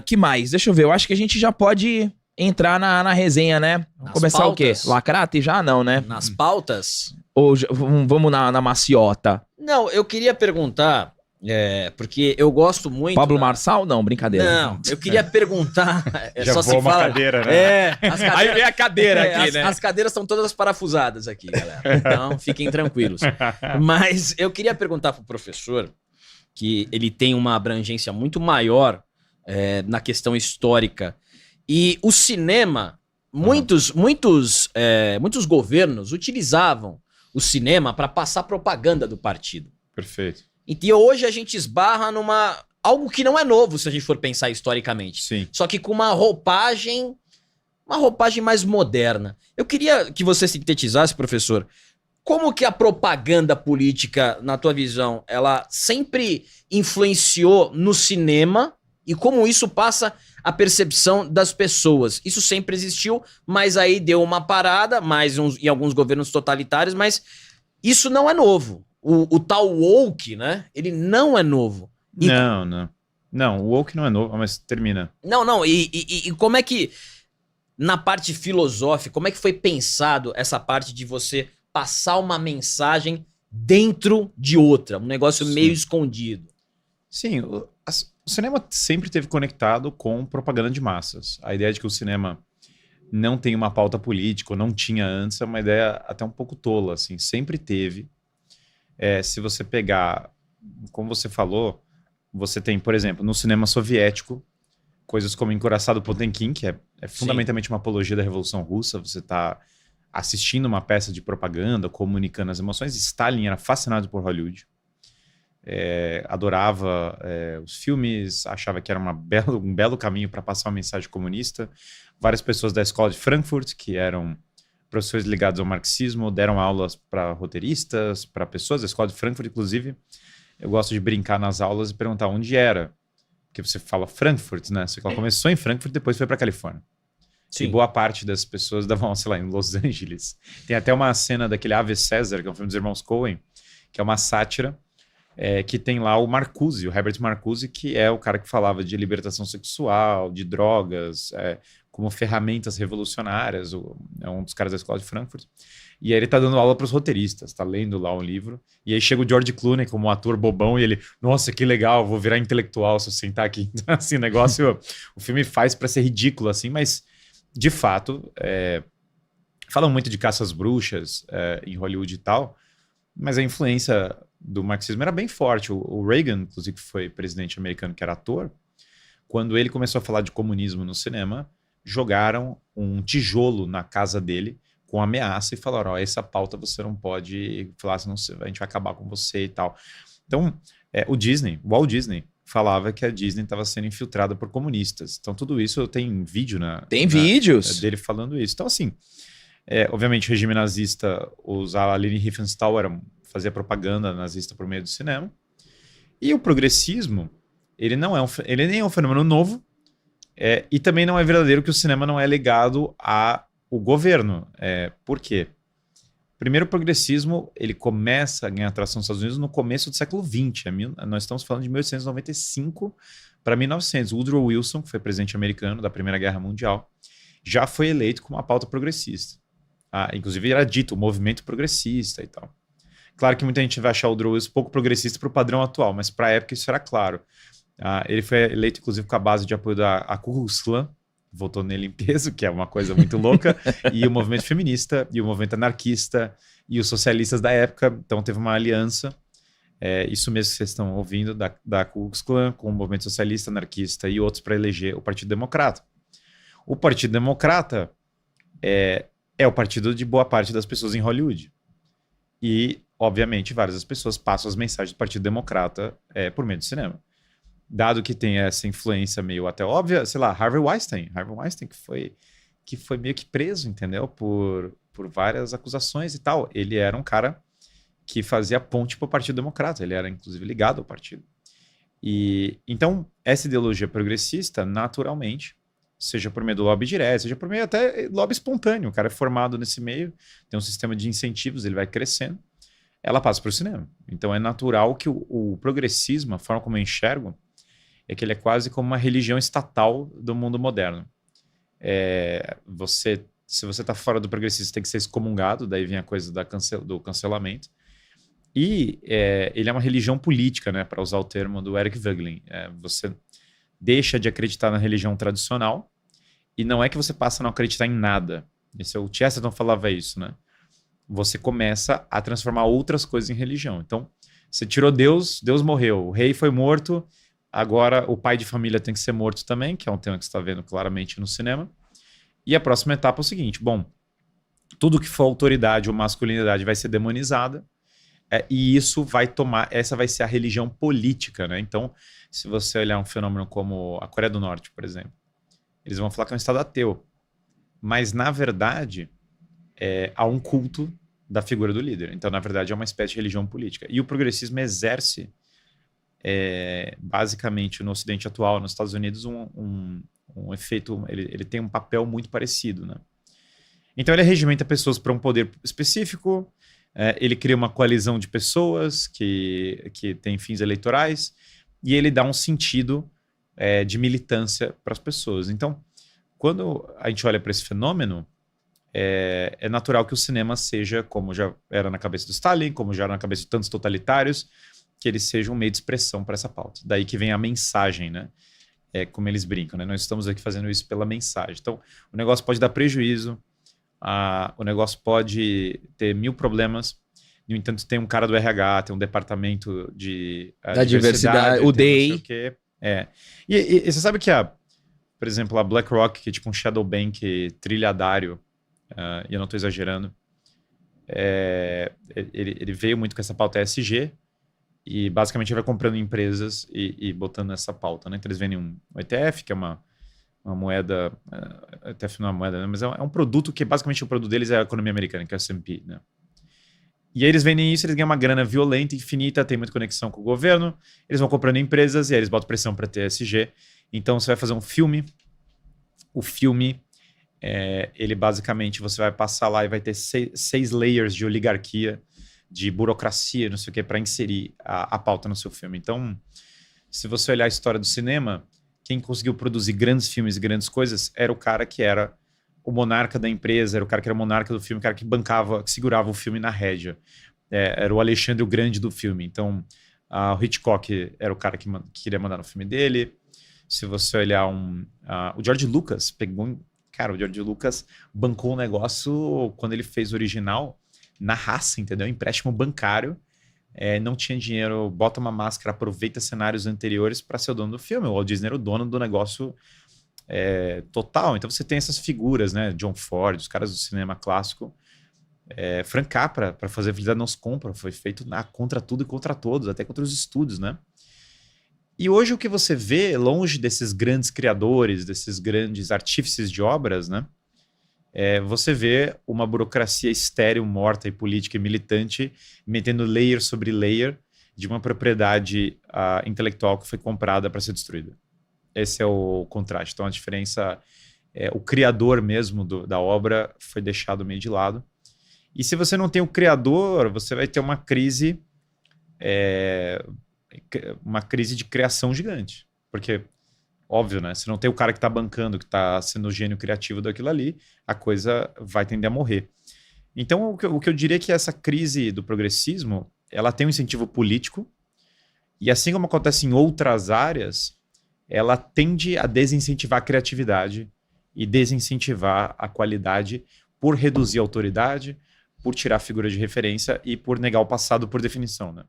Que mais? Deixa eu ver. Eu acho que a gente já pode entrar na resenha, né? Vamos começar pautas. o quê? Lacrate já não, né? Nas pautas? Ou vamos na maciota? Não, eu queria perguntar, porque eu gosto muito... Pablo Marçal? Não, brincadeira. Não, eu queria perguntar... Já só voa se uma fala... cadeira, né? As cadeiras, Aí vem a cadeira aqui, né? As cadeiras estão todas parafusadas aqui, galera. Então, fiquem tranquilos. Mas eu queria perguntar pro professor, que ele tem uma abrangência muito maior na questão histórica. E o cinema, muitos governos utilizavam o cinema para passar propaganda do partido. Perfeito. E hoje a gente esbarra algo que não é novo, se a gente for pensar historicamente. Sim. Só que com uma roupagem mais moderna. Eu queria que você sintetizasse, professor, como que a propaganda política, na tua visão, ela sempre influenciou no cinema e como isso passa a percepção das pessoas. Isso sempre existiu, mas aí deu uma parada, em alguns governos totalitários, mas isso não é novo. O tal woke, né? Ele não é novo. Não, o woke não é novo, mas termina. Não, e como é que, na parte filosófica, como é que foi pensado essa parte de você passar uma mensagem dentro de outra? Um negócio meio escondido. Sim, o cinema sempre esteve conectado com propaganda de massas. A ideia de que o cinema não tem uma pauta política, ou não tinha antes, é uma ideia até um pouco tola, assim, sempre teve. Se você pegar, como você falou, você tem, por exemplo, no cinema soviético, coisas como Encoraçado Potemkin, que é fundamentalmente uma apologia da Revolução Russa, você está assistindo uma peça de propaganda, comunicando as emoções. Stalin era fascinado por Hollywood. Adorava os filmes, achava que era um belo caminho para passar uma mensagem comunista. Várias pessoas da escola de Frankfurt, que eram professores ligados ao marxismo, deram aulas para roteiristas, para pessoas da escola de Frankfurt, inclusive. Eu gosto de brincar nas aulas e perguntar onde era, porque você fala Frankfurt, né? Ela começou em Frankfurt e depois foi para Califórnia. Sim. E boa parte das pessoas davam, sei lá, em Los Angeles. Tem até uma cena daquele Ave César, que é um filme dos irmãos Coen, que é uma sátira, que tem lá o Marcuse, o Herbert Marcuse, que é o cara que falava de libertação sexual, de drogas, como ferramentas revolucionárias, é um dos caras da escola de Frankfurt. E aí ele tá dando aula para os roteiristas, tá lendo lá um livro, e aí chega o George Clooney como um ator bobão, e ele, nossa, que legal, vou virar intelectual se eu sentar aqui. Então, assim, o filme faz para ser ridículo, assim, mas, de fato, falam muito de caça às bruxas em Hollywood e tal, mas a influência do marxismo era bem forte. O Reagan, inclusive, que foi presidente americano, que era ator, quando ele começou a falar de comunismo no cinema, jogaram um tijolo na casa dele com ameaça e falaram, essa pauta você não pode falar, senão a gente vai acabar com você e tal. Então, o Walt Disney, falava que a Disney estava sendo infiltrada por comunistas. Então, tudo isso tem vídeo vídeos dele falando isso. Então, assim, obviamente, o regime nazista, a Leni Riefenstahl fazia propaganda nazista por meio do cinema. E o progressismo, ele nem é um fenômeno novo, e também não é verdadeiro que o cinema não é ligado ao governo. Por quê? Primeiro, o progressismo ele começa a ganhar atração nos Estados Unidos no começo do século XX. Nós estamos falando de 1895 para 1900. Woodrow Wilson, que foi presidente americano da Primeira Guerra Mundial, já foi eleito com uma pauta progressista. Inclusive, era dito o movimento progressista e tal. Claro que muita gente vai achar o Woodrow Wilson pouco progressista para o padrão atual, mas para a época isso era claro. Ele foi eleito, inclusive, com a base de apoio da Ku Klux Klan, votou nele em peso, que é uma coisa muito louca, e o movimento feminista, e o movimento anarquista, e os socialistas da época. Então teve uma aliança, isso mesmo que vocês estão ouvindo, da Ku Klux Klan, com o movimento socialista, anarquista e outros para eleger o Partido Democrata. O Partido Democrata é o partido de boa parte das pessoas em Hollywood. E, obviamente, várias das pessoas passam as mensagens do Partido Democrata por meio do cinema. Dado que tem essa influência meio até óbvia, sei lá, Harvey Weinstein que foi meio que preso, entendeu? Por várias acusações e tal. Ele era um cara que fazia ponte para o Partido Democrata, ele era inclusive ligado ao partido. E então, essa ideologia progressista, naturalmente, seja por meio do lobby direto, seja por meio até lobby espontâneo, o cara é formado nesse meio, tem um sistema de incentivos, ele vai crescendo, ela passa para o cinema. Então é natural que o progressismo, a forma como eu enxergo, é que ele é quase como uma religião estatal do mundo moderno. Se você está fora do progressismo, você tem que ser excomungado, daí vem a coisa do cancelamento. E ele é uma religião política, né, para usar o termo do Eric Voegelin. Você deixa de acreditar na religião tradicional, e não é que você passa a não acreditar em nada. O Chesterton falava isso, né? Você começa a transformar outras coisas em religião. Então, você tirou Deus, Deus morreu, o rei foi morto, agora o pai de família tem que ser morto também, que é um tema que você está vendo claramente no cinema. E a próxima etapa é o seguinte, bom, tudo que for autoridade ou masculinidade vai ser demonizada, e isso vai essa vai ser a religião política, né? Então, se você olhar um fenômeno como a Coreia do Norte, por exemplo, eles vão falar que é um estado ateu. Mas, na verdade, há um culto da figura do líder. Então, na verdade, é uma espécie de religião política. E o progressismo exerce, basicamente, no Ocidente atual, nos Estados Unidos, um efeito... Ele tem um papel muito parecido, né? Então, ele regimenta pessoas para um poder específico, ele cria uma coalizão de pessoas que tem fins eleitorais, e ele dá um sentido de militância para as pessoas. Então, quando a gente olha para esse fenômeno, é natural que o cinema seja, como já era na cabeça do Stalin, como já era na cabeça de tantos totalitários, que ele seja um meio de expressão para essa pauta. Daí que vem a mensagem, né? Como eles brincam, né? Nós estamos aqui fazendo isso pela mensagem. Então, o negócio pode dar prejuízo, o negócio pode ter 1000 problemas. No entanto, tem um cara do RH, tem um departamento da diversidade, o DEI. E você sabe que por exemplo, a BlackRock, que é tipo um shadow bank trilhardário, e eu não estou exagerando, ele veio muito com essa pauta ESG, e basicamente vai comprando empresas e botando essa pauta, né? Então eles vendem um ETF, que é uma moeda, ETF não é uma moeda, né? Mas é um produto que basicamente o produto deles é a economia americana, que é o S&P, né? E aí eles vendem isso, eles ganham uma grana violenta, infinita, tem muita conexão com o governo, eles vão comprando empresas e aí eles botam pressão para ter ESG. Então você vai fazer um filme, o filme, ele basicamente, você vai passar lá e vai ter 6 layers de oligarquia, de burocracia, não sei o que, para inserir a pauta no seu filme. Então, se você olhar a história do cinema, quem conseguiu produzir grandes filmes e grandes coisas era o cara que era o monarca da empresa, era o cara que era o monarca do filme, o cara que bancava, que segurava o filme na rédea. Era o Alexandre o Grande do filme. Então, o Hitchcock era o cara que queria mandar no filme dele. Se você olhar o George Lucas pegou... Cara, o George Lucas bancou um negócio quando ele fez o original na raça, entendeu? Empréstimo bancário. Não tinha dinheiro, bota uma máscara, aproveita cenários anteriores para ser o dono do filme. O Walt Disney era o dono do negócio total. Então você tem essas figuras, né? John Ford, os caras do cinema clássico. Frank Capra, para fazer Felicidade Nos Compra, foi feito contra tudo e contra todos, até contra os estúdios, né? E hoje o que você vê, longe desses grandes criadores, desses grandes artífices de obras, né? Você vê uma burocracia estéril, morta e política e militante, metendo layer sobre layer de uma propriedade intelectual que foi comprada para ser destruída. Esse é o contraste. Então a diferença, o criador mesmo da obra foi deixado meio de lado. E se você não tem o criador, você vai ter uma crise de criação gigante. Porque, óbvio, né? Se não tem o cara que está bancando, que está sendo o gênio criativo daquilo ali, a coisa vai tender a morrer. Então, o que eu diria é que essa crise do progressismo, ela tem um incentivo político, e assim como acontece em outras áreas, ela tende a desincentivar a criatividade e desincentivar a qualidade por reduzir a autoridade, por tirar a figura de referência e por negar o passado por definição, né?